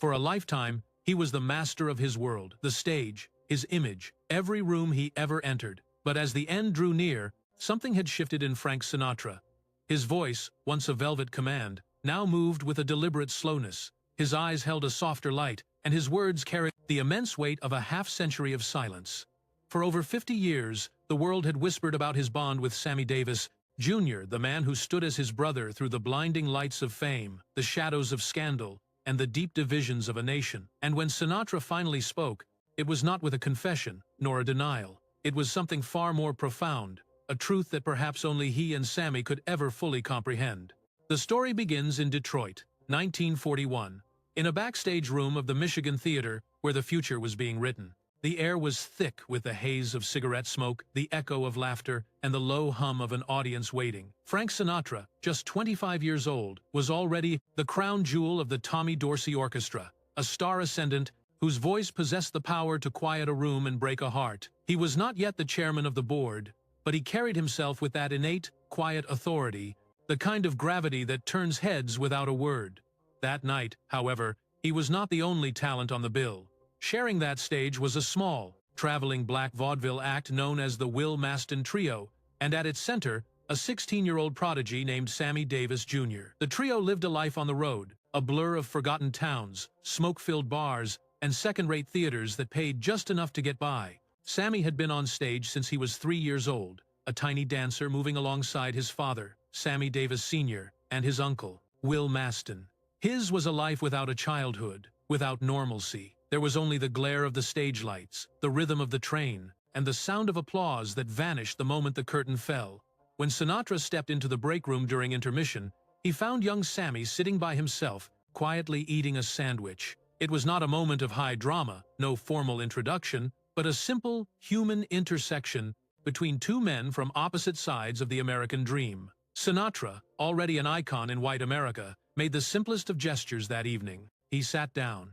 For a lifetime, he was the master of his world, the stage, his image, every room he ever entered. But as the end drew near, something had shifted in Frank Sinatra. His voice, once a velvet command, now moved with a deliberate slowness. His eyes held a softer light, and his words carried the immense weight of a half-century of silence. For over 50 years, the world had whispered about his bond with Sammy Davis, Jr., the man who stood as his brother through the blinding lights of fame, the shadows of scandal, and the deep divisions of a nation. And when Sinatra finally spoke, it was not with a confession, nor a denial. It was something far more profound, a truth that perhaps only he and Sammy could ever fully comprehend. The story begins in Detroit, 1941, in a backstage room of the Michigan Theater where the future was being written. The air was thick with the haze of cigarette smoke, the echo of laughter, and the low hum of an audience waiting. Frank Sinatra, just 25 years old, was already the crown jewel of the Tommy Dorsey Orchestra, a star ascendant whose voice possessed the power to quiet a room and break a heart. He was not yet the chairman of the board, but he carried himself with that innate, quiet authority, the kind of gravity that turns heads without a word. That night, however, he was not the only talent on the bill. Sharing that stage was a small, traveling black vaudeville act known as the Will Maston Trio, and at its center, a 16-year-old prodigy named Sammy Davis, Jr. The trio lived a life on the road, a blur of forgotten towns, smoke-filled bars, and second-rate theaters that paid just enough to get by. Sammy had been on stage since he was 3 years old, a tiny dancer moving alongside his father, Sammy Davis Sr., and his uncle, Will Maston. His was a life without a childhood, without normalcy. There was only the glare of the stage lights, the rhythm of the train, and the sound of applause that vanished the moment the curtain fell. When Sinatra stepped into the break room during intermission, he found young Sammy sitting by himself, quietly eating a sandwich. It was not a moment of high drama, no formal introduction, but a simple, human intersection between two men from opposite sides of the American dream. Sinatra, already an icon in white America, made the simplest of gestures that evening. He sat down,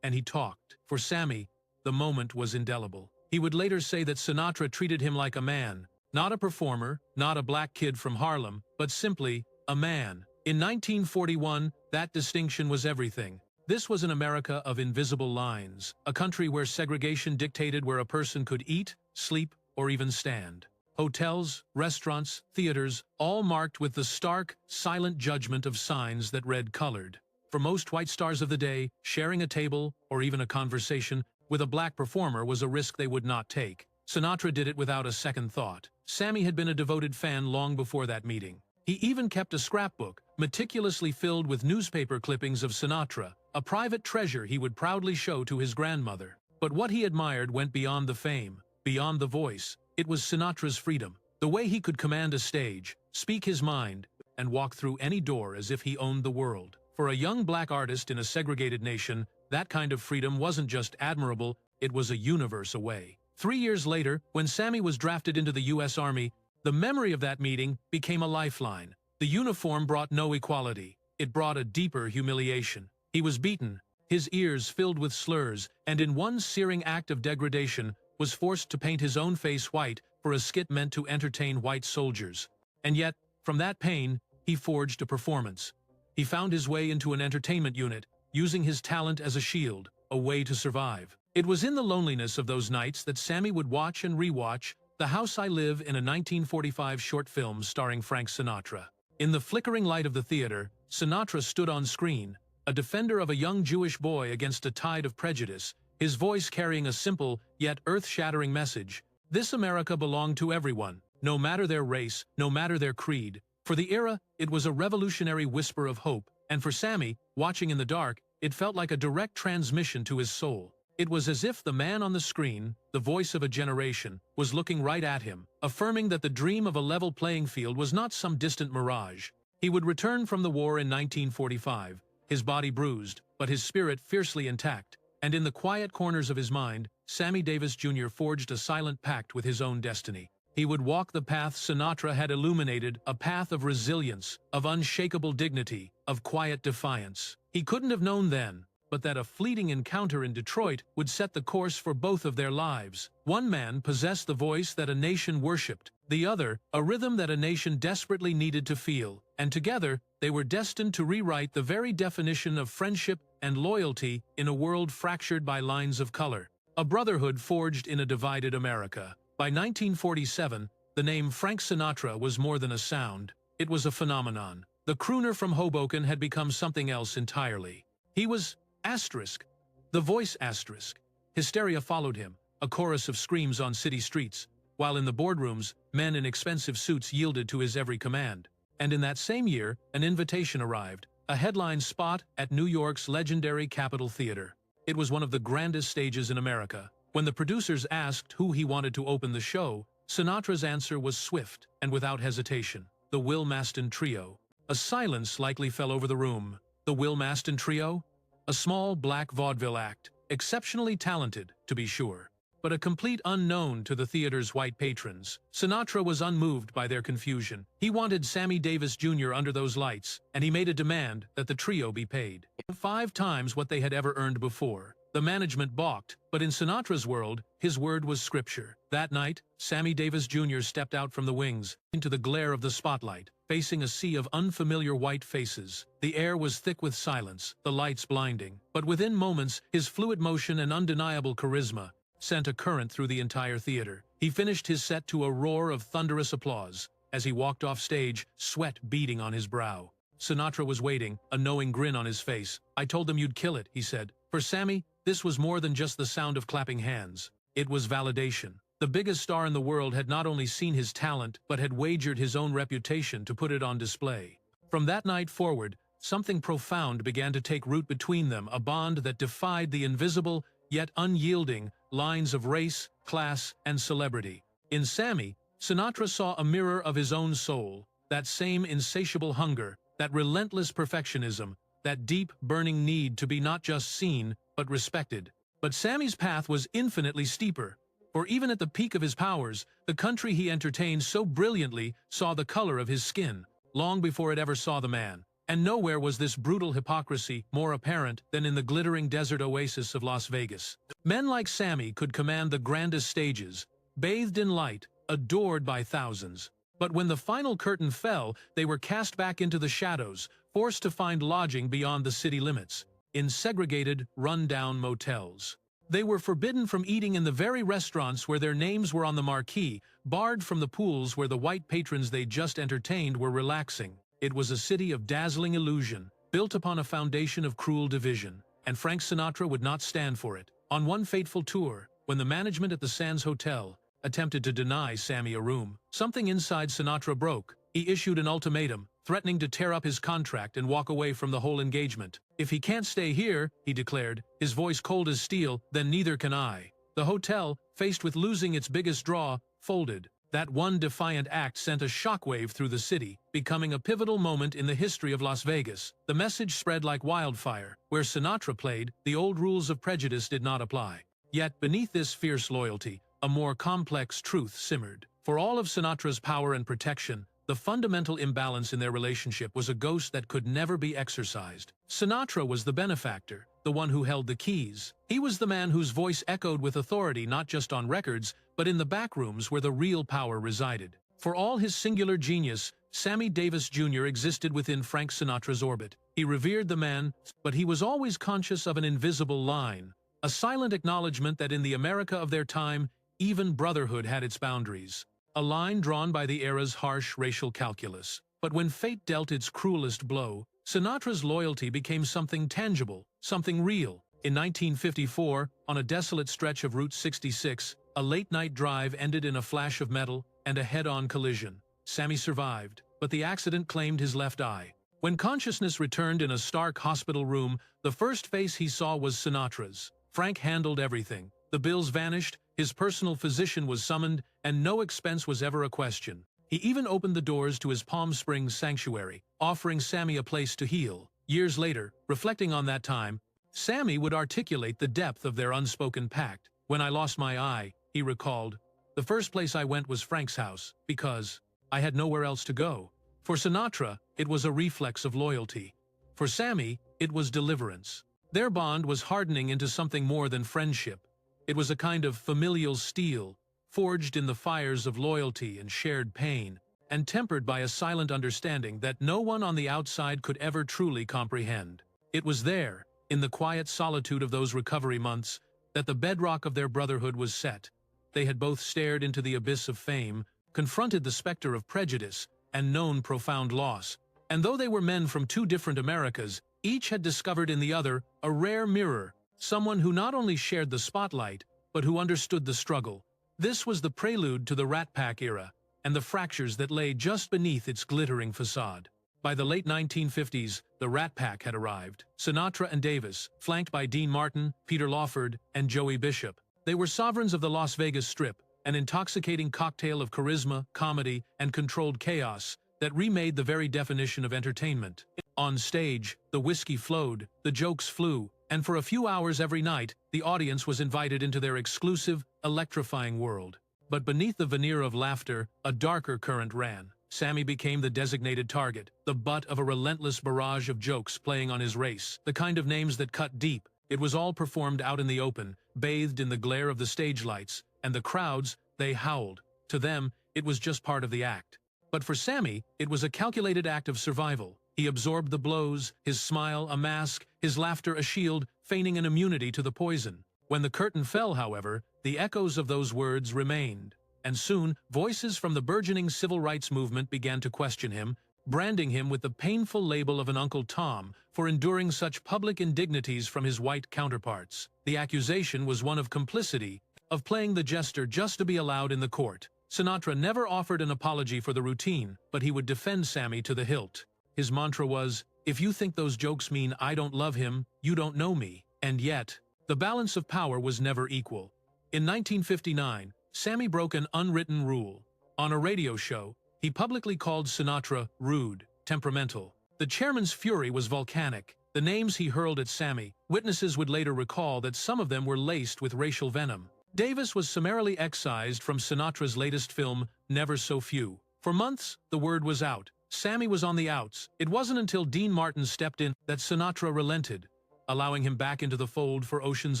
and he talked. For Sammy, the moment was indelible. He would later say that Sinatra treated him like a man, not a performer, not a black kid from Harlem, but simply a man. In 1941, that distinction was everything. This was an America of invisible lines, a country where segregation dictated where a person could eat, sleep, or even stand. Hotels, restaurants, theaters, all marked with the stark, silent judgment of signs that read colored. For most white stars of the day, sharing a table, or even a conversation, with a black performer was a risk they would not take. Sinatra did it without a second thought. Sammy had been a devoted fan long before that meeting. He even kept a scrapbook, meticulously filled with newspaper clippings of Sinatra, a private treasure he would proudly show to his grandmother. But what he admired went beyond the fame, beyond the voice. It was Sinatra's freedom, the way he could command a stage, speak his mind, and walk through any door as if he owned the world. For a young black artist in a segregated nation, that kind of freedom wasn't just admirable, it was a universe away. 3 years later, when Sammy was drafted into the U.S. Army, the memory of that meeting became a lifeline. The uniform brought no equality. It brought a deeper humiliation. He was beaten, his ears filled with slurs, and in one searing act of degradation, was forced to paint his own face white for a skit meant to entertain white soldiers. And yet, from that pain, he forged a performance. He found his way into an entertainment unit, using his talent as a shield, a way to survive. It was in the loneliness of those nights that Sammy would watch and rewatch The House I Live in, a 1945 short film starring Frank Sinatra. In the flickering light of the theater, Sinatra stood on screen, a defender of a young Jewish boy against a tide of prejudice, his voice carrying a simple, yet earth-shattering message. This America belonged to everyone, no matter their race, no matter their creed. For the era, it was a revolutionary whisper of hope, and for Sammy, watching in the dark, it felt like a direct transmission to his soul. It was as if the man on the screen, the voice of a generation, was looking right at him, affirming that the dream of a level playing field was not some distant mirage. He would return from the war in 1945, his body bruised, but his spirit fiercely intact, and in the quiet corners of his mind, Sammy Davis Jr. forged a silent pact with his own destiny. He would walk the path Sinatra had illuminated, a path of resilience, of unshakable dignity, of quiet defiance. He couldn't have known then, but that a fleeting encounter in Detroit would set the course for both of their lives. One man possessed the voice that a nation worshipped, the other, a rhythm that a nation desperately needed to feel, and together, they were destined to rewrite the very definition of friendship and loyalty in a world fractured by lines of color. A brotherhood forged in a divided America. By 1947, the name Frank Sinatra was more than a sound. It was a phenomenon. The crooner from Hoboken had become something else entirely. He was asterisk. The voice asterisk. Hysteria followed him, a chorus of screams on city streets, while in the boardrooms, men in expensive suits yielded to his every command. And in that same year, an invitation arrived, a headline spot at New York's legendary Capitol Theater. It was one of the grandest stages in America. When the producers asked who he wanted to open the show, Sinatra's answer was swift and without hesitation: the Will Maston Trio. A silence likely fell over the room. The Will Maston Trio? A small black vaudeville act, exceptionally talented, to be sure, but a complete unknown to the theater's white patrons. Sinatra was unmoved by their confusion. He wanted Sammy Davis Jr. under those lights, and he made a demand that the trio be paid 5 times what they had ever earned before. The management balked, but in Sinatra's world, his word was scripture. That night, Sammy Davis Jr. stepped out from the wings, into the glare of the spotlight, facing a sea of unfamiliar white faces. The air was thick with silence, the lights blinding, but within moments, his fluid motion and undeniable charisma sent a current through the entire theater. He finished his set to a roar of thunderous applause. As he walked off stage, sweat beading on his brow. Sinatra was waiting, a knowing grin on his face. "I told them you'd kill it," he said. For Sammy, this was more than just the sound of clapping hands. It was validation. The biggest star in the world had not only seen his talent, but had wagered his own reputation to put it on display. From that night forward, something profound began to take root between them, a bond that defied the invisible, yet unyielding, lines of race, class, and celebrity. In Sammy, Sinatra saw a mirror of his own soul, that same insatiable hunger, that relentless perfectionism, that deep, burning need to be not just seen, but respected. But Sammy's path was infinitely steeper, for even at the peak of his powers, the country he entertained so brilliantly saw the color of his skin, long before it ever saw the man. And nowhere was this brutal hypocrisy more apparent than in the glittering desert oasis of Las Vegas. Men like Sammy could command the grandest stages, bathed in light, adored by thousands. But when the final curtain fell, they were cast back into the shadows, forced to find lodging beyond the city limits, in segregated, run-down motels. They were forbidden from eating in the very restaurants where their names were on the marquee, barred from the pools where the white patrons they just entertained were relaxing. It was a city of dazzling illusion, built upon a foundation of cruel division, and Frank Sinatra would not stand for it. On one fateful tour, when the management at the Sands Hotel attempted to deny Sammy a room, something inside Sinatra broke. He issued an ultimatum, threatening to tear up his contract and walk away from the whole engagement. "If he can't stay here," he declared, his voice cold as steel, "then neither can I." The hotel, faced with losing its biggest draw, folded. That one defiant act sent a shockwave through the city, becoming a pivotal moment in the history of Las Vegas. The message spread like wildfire. Where Sinatra played, the old rules of prejudice did not apply. Yet beneath this fierce loyalty, a more complex truth simmered. For all of Sinatra's power and protection, the fundamental imbalance in their relationship was a ghost that could never be exorcised. Sinatra was the benefactor, the one who held the keys. He was the man whose voice echoed with authority not just on records, but in the backrooms where the real power resided. For all his singular genius, Sammy Davis Jr. existed within Frank Sinatra's orbit. He revered the man, but he was always conscious of an invisible line, a silent acknowledgement that in the America of their time, even brotherhood had its boundaries. A line drawn by the era's harsh racial calculus. But when fate dealt its cruelest blow, Sinatra's loyalty became something tangible, something real. In 1954, on a desolate stretch of Route 66, a late-night drive ended in a flash of metal and a head-on collision. Sammy survived, but the accident claimed his left eye. When consciousness returned in a stark hospital room, the first face he saw was Sinatra's. Frank handled everything. The bills vanished, his personal physician was summoned, and no expense was ever a question. He even opened the doors to his Palm Springs sanctuary, offering Sammy a place to heal. Years later, reflecting on that time, Sammy would articulate the depth of their unspoken pact. "When I lost my eye," he recalled, "the first place I went was Frank's house, because I had nowhere else to go." For Sinatra, it was a reflex of loyalty. For Sammy, it was deliverance. Their bond was hardening into something more than friendship. It was a kind of familial steel, forged in the fires of loyalty and shared pain, and tempered by a silent understanding that no one on the outside could ever truly comprehend. It was there, in the quiet solitude of those recovery months, that the bedrock of their brotherhood was set. They had both stared into the abyss of fame, confronted the specter of prejudice, and known profound loss. And though they were men from two different Americas, each had discovered in the other a rare mirror, someone who not only shared the spotlight, but who understood the struggle. This was the prelude to the Rat Pack era, and the fractures that lay just beneath its glittering facade. By the late 1950s, the Rat Pack had arrived. Sinatra and Davis, flanked by Dean Martin, Peter Lawford, and Joey Bishop. They were sovereigns of the Las Vegas Strip, an intoxicating cocktail of charisma, comedy, and controlled chaos that remade the very definition of entertainment. On stage, the whiskey flowed, the jokes flew, and for a few hours every night, the audience was invited into their exclusive, electrifying world. But beneath the veneer of laughter, a darker current ran. Sammy became the designated target, the butt of a relentless barrage of jokes playing on his race, the kind of names that cut deep. It was all performed out in the open, bathed in the glare of the stage lights, and the crowds, they howled. To them, it was just part of the act. But for Sammy, it was a calculated act of survival. He absorbed the blows, his smile a mask, his laughter a shield, feigning an immunity to the poison. When the curtain fell, however, the echoes of those words remained. And soon, voices from the burgeoning civil rights movement began to question him, branding him with the painful label of an Uncle Tom for enduring such public indignities from his white counterparts. The accusation was one of complicity, of playing the jester just to be allowed in the court. Sinatra never offered an apology for the routine, but he would defend Sammy to the hilt. His mantra was, "If you think those jokes mean I don't love him, you don't know me." And yet, the balance of power was never equal. In 1959, Sammy broke an unwritten rule. On a radio show, he publicly called Sinatra rude, temperamental. The chairman's fury was volcanic. The names he hurled at Sammy, witnesses would later recall that some of them were laced with racial venom. Davis was summarily excised from Sinatra's latest film, Never So Few. For months, the word was out. Sammy was on the outs. It wasn't until Dean Martin stepped in that Sinatra relented, allowing him back into the fold for Ocean's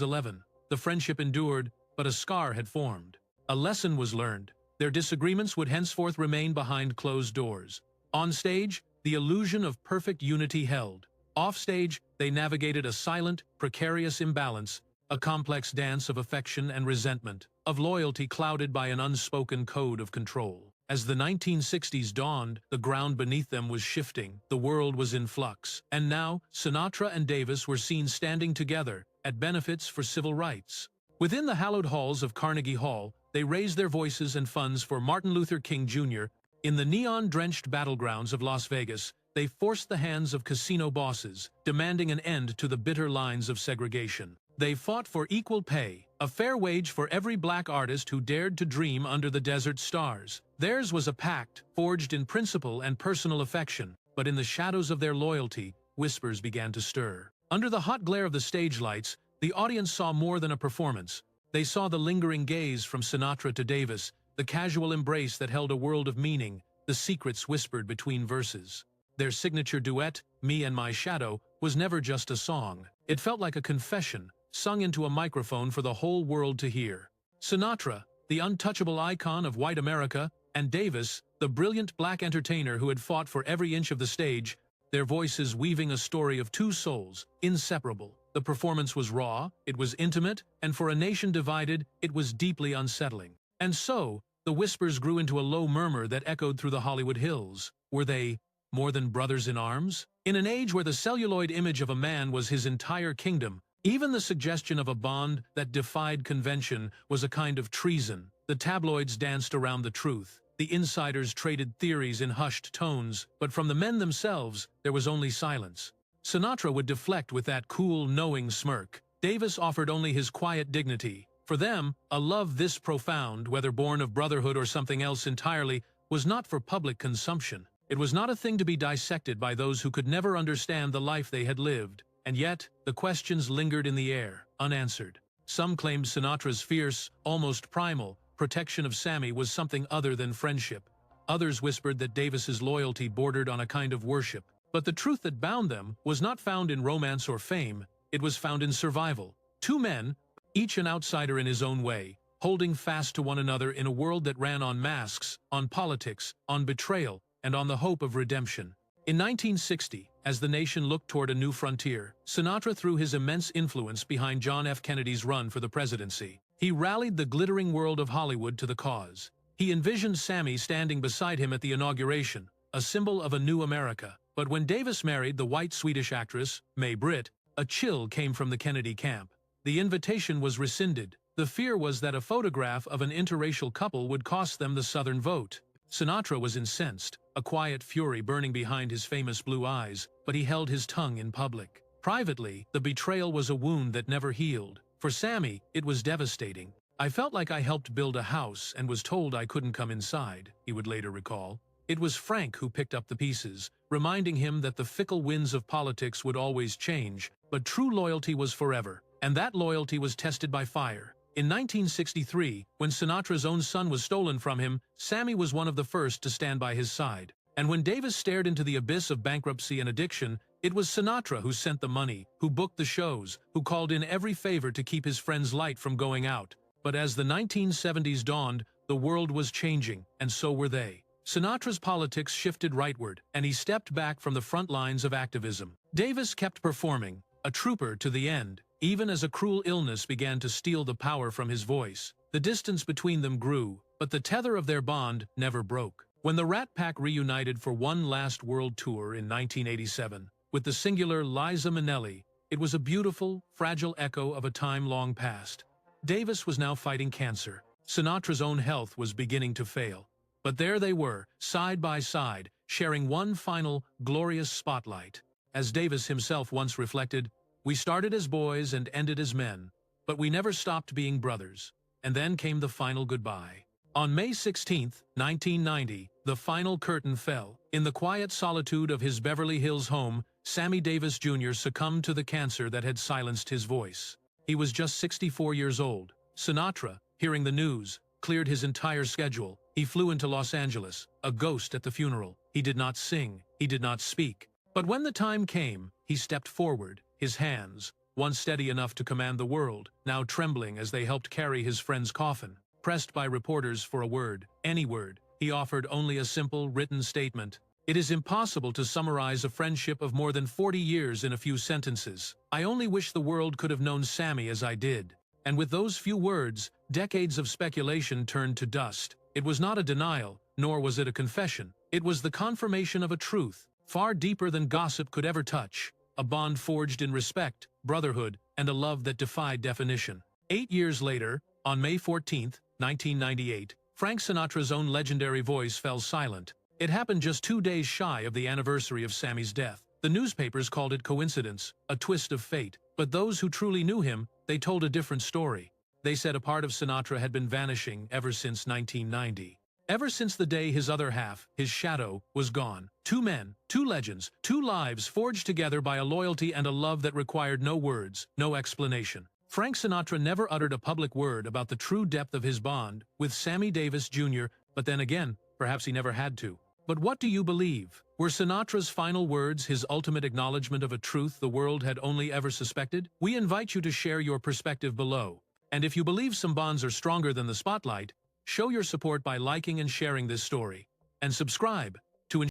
11. The friendship endured, but a scar had formed. A lesson was learned. Their disagreements would henceforth remain behind closed doors. On stage, the illusion of perfect unity held. Off stage, they navigated a silent, precarious imbalance, a complex dance of affection and resentment, of loyalty clouded by an unspoken code of control. As the 1960s dawned, the ground beneath them was shifting, the world was in flux, and now Sinatra and Davis were seen standing together at benefits for civil rights. Within the hallowed halls of Carnegie Hall, they raised their voices and funds for Martin Luther King Jr. In the neon-drenched battlegrounds of Las Vegas, they forced the hands of casino bosses, demanding an end to the bitter lines of segregation. They fought for equal pay, a fair wage for every black artist who dared to dream under the desert stars. Theirs was a pact, forged in principle and personal affection, but in the shadows of their loyalty, whispers began to stir. Under the hot glare of the stage lights, the audience saw more than a performance. They saw the lingering gaze from Sinatra to Davis, the casual embrace that held a world of meaning, the secrets whispered between verses. Their signature duet, Me and My Shadow, was never just a song. It felt like a confession, sung into a microphone for the whole world to hear. Sinatra, the untouchable icon of white America, and Davis, the brilliant black entertainer who had fought for every inch of the stage, their voices weaving a story of two souls, inseparable. The performance was raw, it was intimate, and for a nation divided, it was deeply unsettling. And so, the whispers grew into a low murmur that echoed through the Hollywood hills. Were they more than brothers in arms? In an age where the celluloid image of a man was his entire kingdom, even the suggestion of a bond that defied convention was a kind of treason. The tabloids danced around the truth. The insiders traded theories in hushed tones, but from the men themselves, there was only silence. Sinatra would deflect with that cool, knowing smirk. Davis offered only his quiet dignity. For them, a love this profound, whether born of brotherhood or something else entirely, was not for public consumption. It was not a thing to be dissected by those who could never understand the life they had lived. And yet, the questions lingered in the air, unanswered. Some claimed Sinatra's fierce, almost primal, protection of Sammy was something other than friendship. Others whispered that Davis's loyalty bordered on a kind of worship. But the truth that bound them was not found in romance or fame, it was found in survival. Two men, each an outsider in his own way, holding fast to one another in a world that ran on masks, on politics, on betrayal, and on the hope of redemption. In 1960, as the nation looked toward a new frontier, Sinatra threw his immense influence behind John F. Kennedy's run for the presidency. He rallied the glittering world of Hollywood to the cause. He envisioned Sammy standing beside him at the inauguration, a symbol of a new America. But when Davis married the white Swedish actress, May Britt, a chill came from the Kennedy camp. The invitation was rescinded. The fear was that a photograph of an interracial couple would cost them the Southern vote. Sinatra was incensed, a quiet fury burning behind his famous blue eyes, but he held his tongue in public. Privately, the betrayal was a wound that never healed. For Sammy, it was devastating. "I felt like I helped build a house and was told I couldn't come inside," he would later recall. It was Frank who picked up the pieces, reminding him that the fickle winds of politics would always change, but true loyalty was forever, and that loyalty was tested by fire. In 1963, when Sinatra's own son was stolen from him, Sammy was one of the first to stand by his side. And when Davis stared into the abyss of bankruptcy and addiction, it was Sinatra who sent the money, who booked the shows, who called in every favor to keep his friend's light from going out. But as the 1970s dawned, the world was changing, and so were they. Sinatra's politics shifted rightward, and he stepped back from the front lines of activism. Davis kept performing, a trooper to the end, even as a cruel illness began to steal the power from his voice. The distance between them grew, but the tether of their bond never broke. When the Rat Pack reunited for one last world tour in 1987, with the singular Liza Minnelli, it was a beautiful, fragile echo of a time long past. Davis was now fighting cancer. Sinatra's own health was beginning to fail. But there they were, side by side, sharing one final, glorious spotlight. As Davis himself once reflected, "We started as boys and ended as men, but we never stopped being brothers." And then came the final goodbye. On May 16, 1990, the final curtain fell. In the quiet solitude of his Beverly Hills home, Sammy Davis Jr. succumbed to the cancer that had silenced his voice. He was just 64 years old. Sinatra, hearing the news, cleared his entire schedule. He flew into Los Angeles, a ghost at the funeral. He did not sing, he did not speak. But when the time came, he stepped forward, his hands, once steady enough to command the world, now trembling as they helped carry his friend's coffin. Pressed by reporters for a word, any word, he offered only a simple, written statement. "It is impossible to summarize a friendship of more than 40 years in a few sentences. I only wish the world could have known Sammy as I did." And with those few words, decades of speculation turned to dust. It was not a denial, nor was it a confession. It was the confirmation of a truth, far deeper than gossip could ever touch. A bond forged in respect, brotherhood, and a love that defied definition. 8 years later, on May 14, 1998, Frank Sinatra's own legendary voice fell silent. It happened just 2 days shy of the anniversary of Sammy's death. The newspapers called it coincidence, a twist of fate. But those who truly knew him, they told a different story. They said a part of Sinatra had been vanishing ever since 1990. Ever since the day his other half, his shadow, was gone. 2 men, 2 legends, 2 lives forged together by a loyalty and a love that required no words, no explanation. Frank Sinatra never uttered a public word about the true depth of his bond with Sammy Davis Jr., but then again, perhaps he never had to. But what do you believe? Were Sinatra's final words his ultimate acknowledgement of a truth the world had only ever suspected? We invite you to share your perspective below. And if you believe some bonds are stronger than the spotlight, show your support by liking and sharing this story. And subscribe